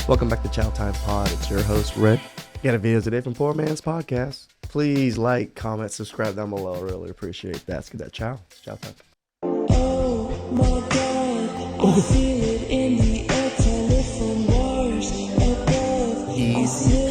Welcome back to TheChowTimePod. It's your host, Red. Got a video today from Poor Man's Podcast. Please like, comment, subscribe down below. I really appreciate that. Let's get that chow. It's chow time. Oh my God, I feel it in the air, telephone wires above. Easy.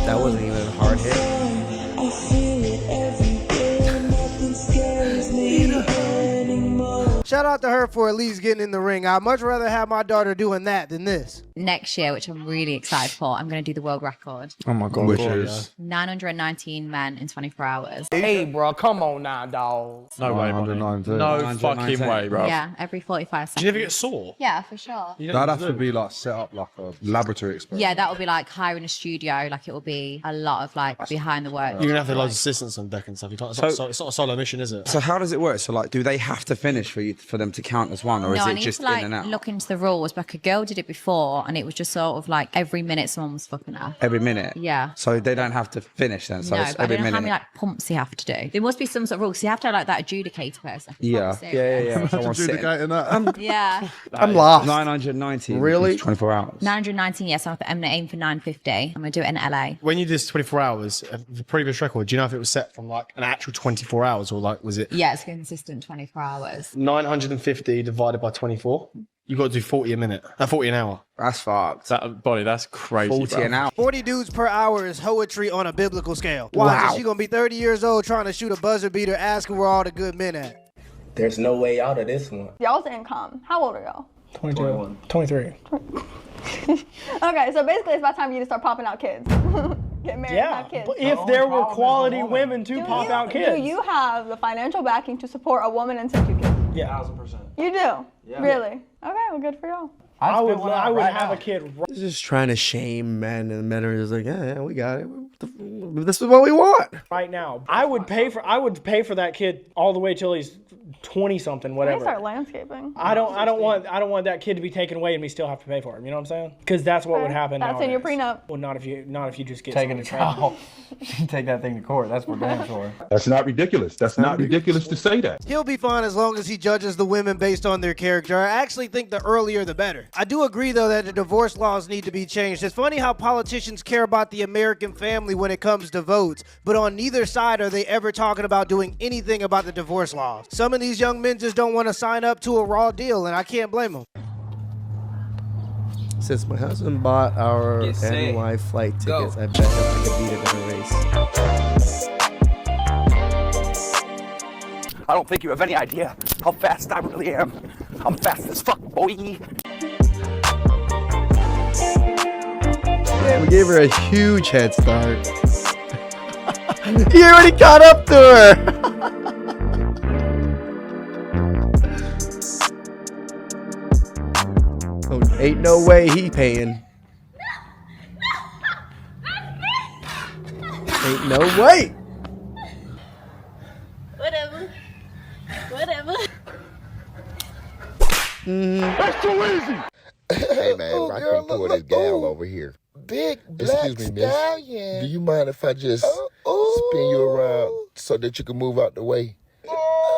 That wasn't even a hard hit. I feel it every day, nothing scares me anymore. Shout out to her for at least getting in the ring. I'd much rather have my daughter doing that than this. Next year, which I'm really excited for, I'm going to do the world record. Oh my God. Which is 919 men in 24 hours. Hey, bro, come on now, dog. No way, bro. 119. No fucking way, bro. Yeah, every 45 seconds. Do you ever get sore? Yeah, for sure. That'd have to be like set up like a laboratory experiment. Yeah, that will be like hiring a studio. Like it will be a lot of like behind the work. You're gonna have to have loads of assistants on deck and stuff. You can't, it's not a solo mission, is it? So how does it work? So like, do they have to finish for them to count as one, or No, is I it need just to like in and out? look into the rules. Like a girl did it before, and it was just sort of like every minute someone was fucking her. Every minute. Yeah. So they don't have to finish then. So No, it's but I every don't know how minute. many like pumps you have to do. There must be some sort of rules. So you have to have like that adjudicator person. Yeah. Yeah. Someone sitting. Adjudicating that. Yeah. I'm lost. 990. Really? 24 hours. 919, yes. I'm going to aim for 950. I'm going to do it in LA. When you did this 24 hours, the previous record, do you know if it was set from like an actual 24 hours or like was it Yeah, it's consistent 24 hours. 950 divided by 24? You got to do 40 a minute, 40 an hour. That's fucked. That's crazy, 40 bro. an hour. 40 dudes per hour is poetry on a biblical scale. Wow. She gonna be 30 years old trying to shoot a buzzer beater asking where all the good men at. There's no way out of this one. Y'all's income. How old are y'all? 22. 23. Okay, so basically it's about time you to start popping out kids. Get married and have kids. But if there were quality women to pop out kids. Do you have the financial backing to support a woman and 2 kids? Yeah. 1,000%. You do? Yeah. Really? Okay, well good for y'all. I would have a kid. They're just trying to shame men, and men are just like, yeah, we got it. This is what we want. Right now, I would pay for that kid all the way till he's 20 something, Let me whatever. start landscaping. I don't want that kid to be taken away and me still have to pay for him. You know what I'm saying? Because that's what would happen. That's in your nowadays. prenup. Well, not if you just get Taking a someone trial. Take that thing to court. That's for damn sure. That's not ridiculous. That's not ridiculous to say that. He'll be fine as long as he judges the women based on their character. I actually think the earlier the better. I do agree though that the divorce laws need to be changed. It's funny how politicians care about the American family when it comes to votes, but on neither side are they ever talking about doing anything about the divorce laws. Some of these young men just don't want to sign up to a raw deal, and I can't blame them. Since my husband bought our NY flight tickets, I bet him I could beat it in a race. I don't think you have any idea how fast I really am. I'm fast as fuck, boy. Yeah, we gave her a huge head start. He already caught up to her. Oh, ain't no way he paying. Ain't no way. Whatever. That's too easy. Hey man, I come pour this gal over here. Big black Excuse me, miss. stallion. Do you mind if I just spin you around so that you can move out the way?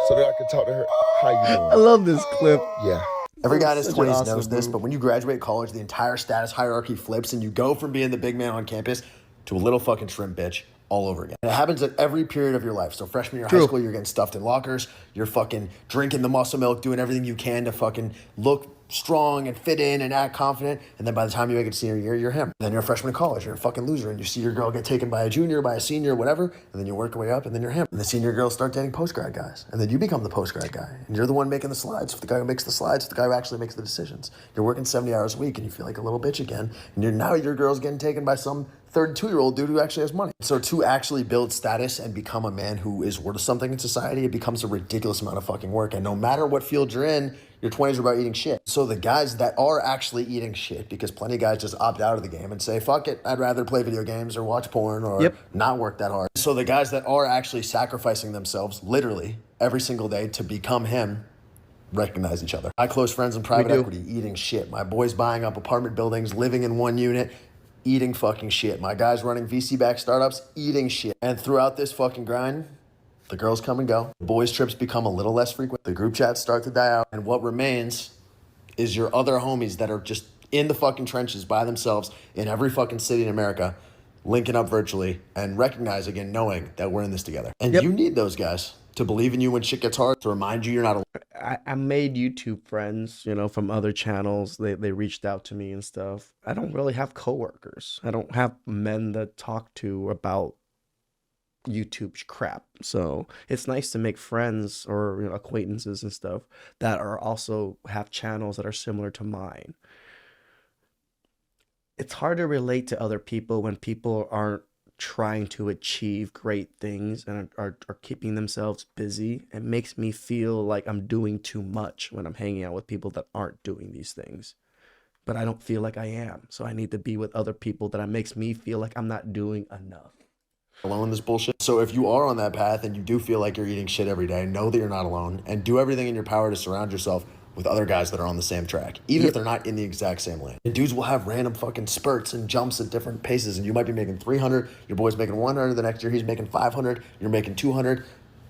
So that I can talk to her? How you doing? I love this clip. Yeah. Every guy in his Such 20s an awesome knows this, move. but when you graduate college, the entire status hierarchy flips and you go from being the big man on campus to a little fucking shrimp bitch all over again. And it happens at every period of your life. So freshman year of high school, you're getting stuffed in lockers. You're fucking drinking the muscle milk, doing everything you can to fucking look strong and fit in and act confident. And then by the time you make it to senior year, you're him. Then you're a freshman in college. You're a fucking loser. And you see your girl get taken by a junior, by a senior, whatever. And then you work your way up and then you're him. And the senior girls start dating post-grad guys. And then you become the post-grad guy. And you're the one making the slides. The guy who makes the slides, the guy who actually makes the decisions. You're working 70 hours a week and you feel like a little bitch again. And now your girl's getting taken by some 32-year-old dude who actually has money. So to actually build status and become a man who is worth something in society, it becomes a ridiculous amount of fucking work. And no matter what field you're in, your 20s are about eating shit. So the guys that are actually eating shit, because plenty of guys just opt out of the game and say, fuck it, I'd rather play video games or watch porn or not work that hard. So the guys that are actually sacrificing themselves literally every single day to become him recognize each other. My close friends in private equity eating shit. My boys buying up apartment buildings, living in one unit, eating fucking shit. My guys running VC-backed startups, eating shit. And throughout this fucking grind, the girls come and go. Boys' trips become a little less frequent. The group chats start to die out. And what remains is your other homies that are just in the fucking trenches by themselves in every fucking city in America, linking up virtually and recognize again, knowing that we're in this together. And you need those guys to believe in you when shit gets hard, to remind you you're not alone. I made YouTube friends, you know, from other channels. They reached out to me and stuff. I don't really have coworkers. I don't have men to talk to about YouTube crap. So it's nice to make friends or, you know, acquaintances and stuff that are also have channels that are similar to mine. It's hard to relate to other people when people aren't trying to achieve great things and are keeping themselves busy. It makes me feel like I'm doing too much when I'm hanging out with people that aren't doing these things. But I don't feel like I am. So I need to be with other people that makes me feel like I'm not doing enough. Alone in this bullshit. So if you are on that path and you do feel like you're eating shit every day, know that you're not alone and do everything in your power to surround yourself with other guys that are on the same track, even if they're not in the exact same lane. And dudes will have random fucking spurts and jumps at different paces, and you might be making 300, your boy's making 100, the next year he's making 500, you're making 200,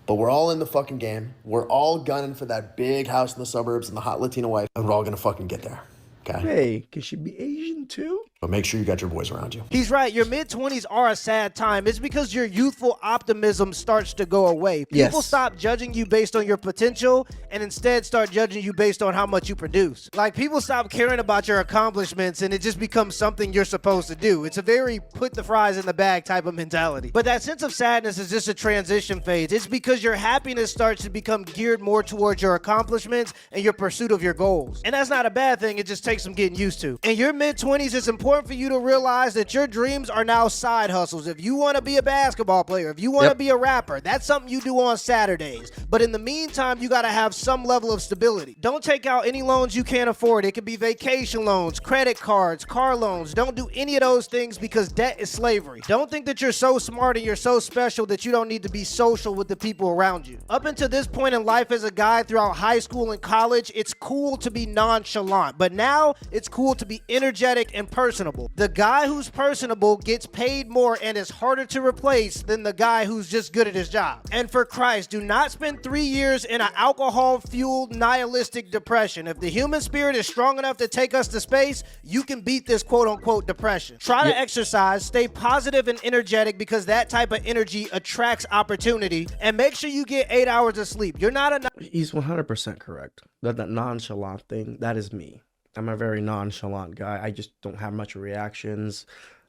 but we're all in the fucking game. We're all gunning for that big house in the suburbs and the hot Latina wife, and we're all gonna fucking get there. Okay? Hey, can she be Asian too? But make sure you got your boys around you. He's right. Your mid-20s are a sad time. It's because your youthful optimism starts to go away. People stop judging you based on your potential and instead start judging you based on how much you produce. Like, people stop caring about your accomplishments and it just becomes something you're supposed to do. It's a very put the fries in the bag type of mentality. But that sense of sadness is just a transition phase. It's because your happiness starts to become geared more towards your accomplishments and your pursuit of your goals. And that's not a bad thing. It just takes some getting used to. In your mid-20s, it's important for you to realize that your dreams are now side hustles. If you want to be a basketball player, if you want to be a rapper, that's something you do on Saturdays. But in the meantime, you got to have some level of stability. Don't take out any loans you can't afford. It could be vacation loans, credit cards, car loans. Don't do any of those things because debt is slavery. Don't think that you're so smart and you're so special that you don't need to be social with the people around you. Up until this point in life as a guy throughout high school and college, it's cool to be nonchalant. But now it's cool to be energetic and personable. The guy who's personable gets paid more and is harder to replace than the guy who's just good at his job. And for Christ, do not spend 3 years in an alcohol-fueled nihilistic depression. If the human spirit is strong enough to take us to space, you can beat this quote-unquote depression. Try to exercise, stay positive and energetic because that type of energy attracts opportunity, and make sure you get 8 hours of sleep. You're not a... He's 100% correct. That nonchalant thing, that is me. I'm a very nonchalant guy. I just don't have much reactions.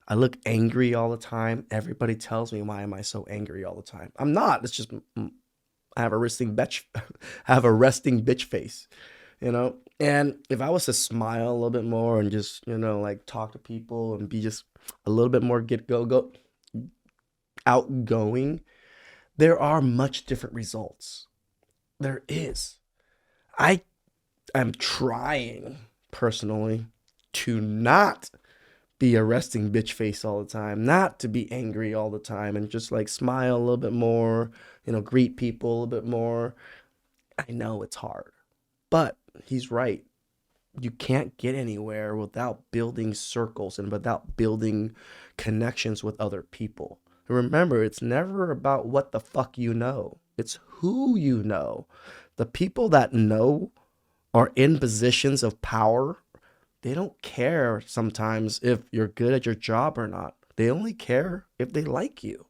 I look angry all the time. Everybody tells me, why am I so angry all the time? I'm not. It's just I have a resting bitch face, you know? And if I was to smile a little bit more and just, you know, like talk to people and be just a little bit more outgoing, there are much different results. There is. I am trying personally to not be a resting bitch face all the time, not to be angry all the time, and just like smile a little bit more, you know, greet people a little bit more. I know it's hard, but he's right. You can't get anywhere without building circles and without building connections with other people. Remember, it's never about what the fuck you know. It's who you know. The people that know are in positions of power. They don't care sometimes if you're good at your job or not. They only care if they like you.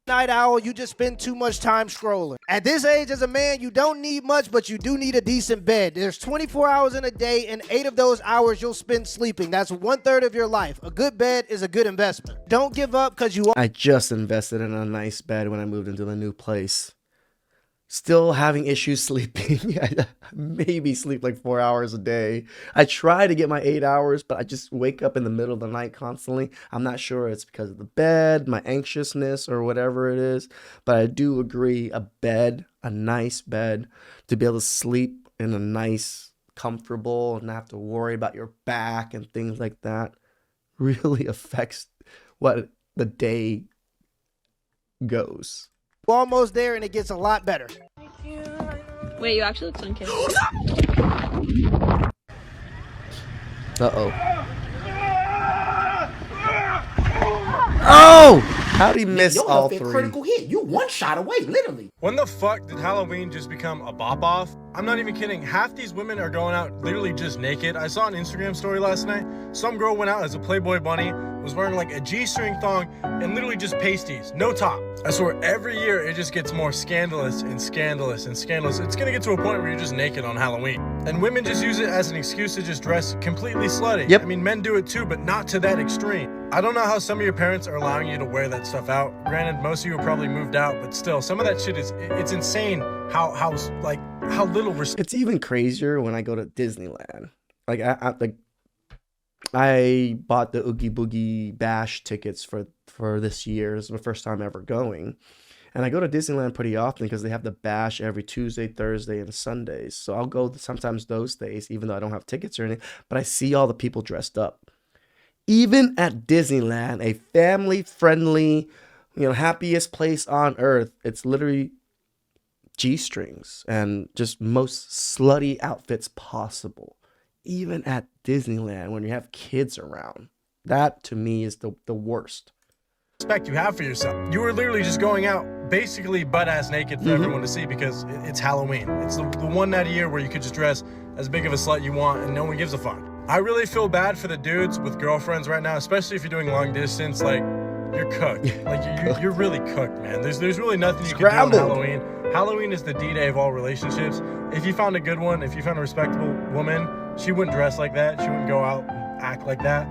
Night owl, you just spend too much time scrolling. At this age as a man, you don't need much, but you do need a decent bed. There's 24 hours in a day, and 8 of those hours you'll spend sleeping. That's 1/3 of your life. A good bed is a good investment. Don't give up because you... I just invested in a nice bed when I moved into the new place. Still having issues sleeping. I maybe sleep like 4 hours a day. I try to get my 8 hours, but I just wake up in the middle of the night constantly. I'm not sure it's because of the bed, my anxiousness, or whatever it is. But I do agree, a bed, a nice bed, to be able to sleep in a nice, comfortable, and not have to worry about your back and things like that, really affects what the day goes. Almost there, and it gets a lot better. Wait, you actually look sun-kissed. Uh-oh. Oh! How'd he miss Your all luck fit three? critical hit. You one shot away, literally. When the fuck did Halloween just become a bop-off? I'm not even kidding. Half these women are going out literally just naked. I saw an Instagram story last night. Some girl went out as a Playboy bunny, was wearing like a G-string thong, and literally just pasties, no top. I swear, every year it just gets more scandalous and scandalous and scandalous. It's gonna get to a point where you're just naked on Halloween. And women just use it as an excuse to just dress completely slutty. Yep. I mean, men do it too, but not to that extreme. I don't know how some of your parents are allowing you to wear that stuff out. Granted, most of you are probably moved out, but still, some of that shit it's insane how little respect. It's even crazier when I go to Disneyland. Like I bought the Oogie Boogie Bash tickets for this year. It's my first time ever going. And I go to Disneyland pretty often because they have the Bash every Tuesday, Thursday, and Sundays. So I'll go sometimes those days, even though I don't have tickets or anything. But I see all the people dressed up. Even at Disneyland, a family-friendly, happiest place on earth, it's literally G-strings and just most slutty outfits possible. Even at Disneyland, when you have kids around, that to me is the worst. Respect you have for yourself. You were literally just going out basically butt-ass naked for everyone to see because it's Halloween. It's the one night a year where you could just dress as big of a slut you want and no one gives a fuck. I really feel bad for the dudes with girlfriends right now, especially if you're doing long distance. Like, you're cooked. Like, you're really cooked, man. There's really nothing you can do on Halloween. Halloween is the D-Day of all relationships. If you found a good one, if you found a respectable woman, she wouldn't dress like that. She wouldn't go out and act like that.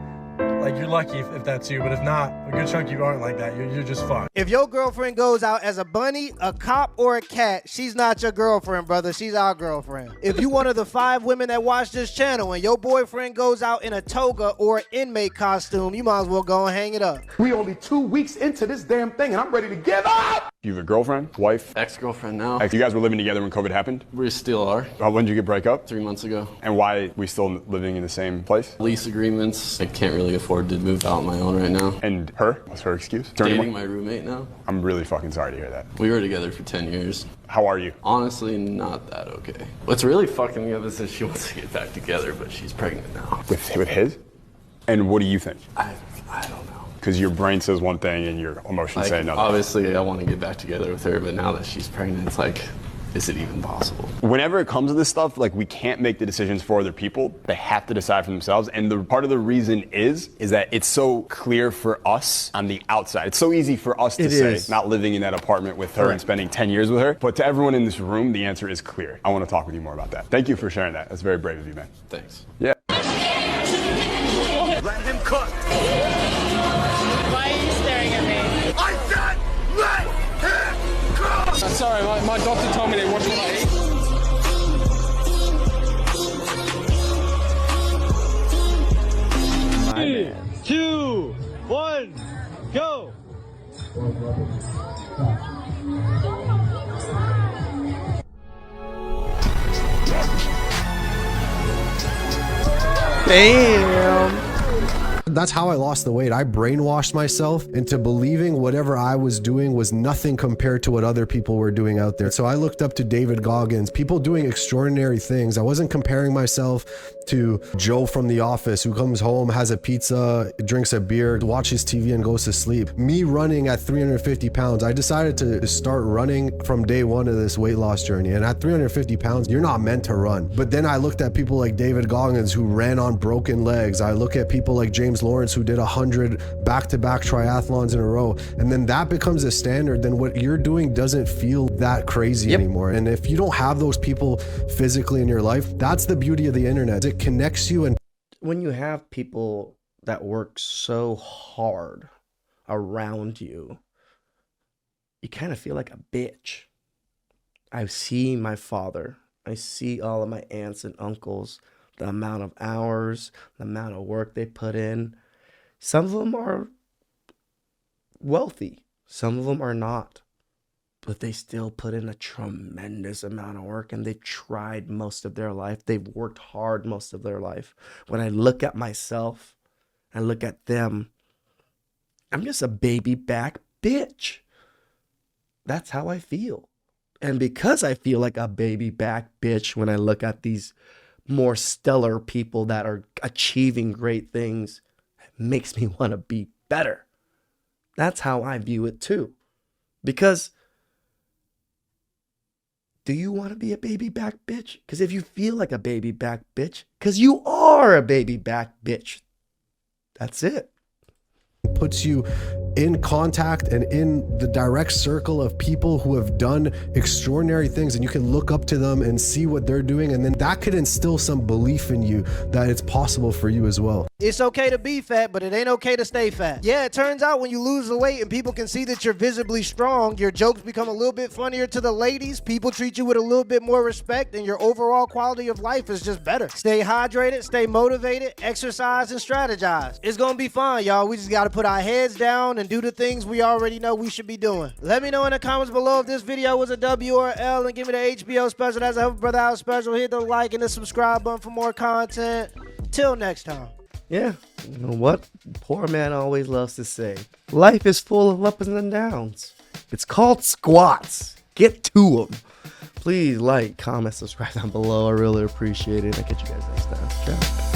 Like, you're lucky if that's you, but if not, a good chunk of you aren't like that. You're just fucked. If your girlfriend goes out as a bunny, a cop, or a cat, she's not your girlfriend, brother. She's our girlfriend. If you one of the 5 women that watch this channel and your boyfriend goes out in a toga or an inmate costume, you might as well go and hang it up. We only 2 weeks into this damn thing, and I'm ready to give up. You have a girlfriend, wife? Ex-girlfriend now. You guys were living together when COVID happened? We still are. When did you get break up? 3 months ago. And why are we still living in the same place? Lease agreements. I can't really afford to move out on my own right now. And her? What's her excuse? Dating my roommate now. I'm really fucking sorry to hear that. We were together for 10 years. How are you? Honestly, not that okay. What's really fucking me up is that she wants to get back together, but she's pregnant now. With his? And what do you think? I don't know. Because your brain says one thing and your emotions say another. Obviously, I want to get back together with her, but now that she's pregnant, it's like, is it even possible? Whenever it comes to this stuff, like, we can't make the decisions for other people. They have to decide for themselves. And the part of the reason is that it's so clear for us on the outside. It's so easy for us to say, not living in that apartment with her and spending 10 years with her. But to everyone in this room, the answer is clear. I want to talk with you more about that. Thank you for sharing that. That's very brave of you, man. Thanks. Yeah. Let him cook. Why are you staring at me? I said let him cook. Sorry, my doctor told me they watch what I eat. My man. 2, 1, go! Damn. That's how I lost the weight. I brainwashed myself into believing whatever I was doing was nothing compared to what other people were doing out there. So I looked up to David Goggins, people doing extraordinary things. I wasn't comparing myself to Joe from The Office who comes home, has a pizza, drinks a beer, watches TV and goes to sleep. Me running at 350 pounds, I decided to start running from day one of this weight loss journey. And at 350 pounds, you're not meant to run. But then I looked at people like David Goggins who ran on broken legs. I look at people like James Lawrence who did 100 back-to-back triathlons in a row. And then that becomes a standard. Then what you're doing doesn't feel that crazy anymore. And if you don't have those people physically in your life, that's the beauty of the internet. It connects you. And when you have people that work so hard around you, you kind of feel like a bitch. I see my father. I see all of my aunts and uncles, the amount of hours, the amount of work they put in. Some of them are wealthy. Some of them are not. But they still put in a tremendous amount of work, and they've tried most of their life. They've worked hard most of their life. When I look at myself, I look at them, I'm just a baby back bitch. That's how I feel. And because I feel like a baby back bitch when I look at these more stellar people that are achieving great things, it makes me want to be better. That's how I view it too. Because do you want to be a baby back bitch? Because if you feel like a baby back bitch, because you are a baby back bitch, that's it. Puts you in contact and in the direct circle of people who have done extraordinary things, and you can look up to them and see what they're doing, and then that could instill some belief in you that it's possible for you as well. It's okay to be fat, but it ain't okay to stay fat. Yeah, it turns out when you lose the weight and people can see that you're visibly strong, your jokes become a little bit funnier to the ladies, people treat you with a little bit more respect, and your overall quality of life is just better. Stay hydrated, stay motivated, exercise, and strategize. It's gonna be fine, y'all. We just gotta put our heads down and do the things we already know we should be doing. Let me know in the comments below if this video was a W or a L, and give me the HBO special. That's a Help a Brother Out special. Hit the like and the subscribe button for more content. Till next time. Yeah, you know what? Poor man always loves to say, life is full of ups and downs. It's called squats. Get to them. Please like, comment, subscribe down below. I really appreciate it. I'll catch you guys next time. Ciao.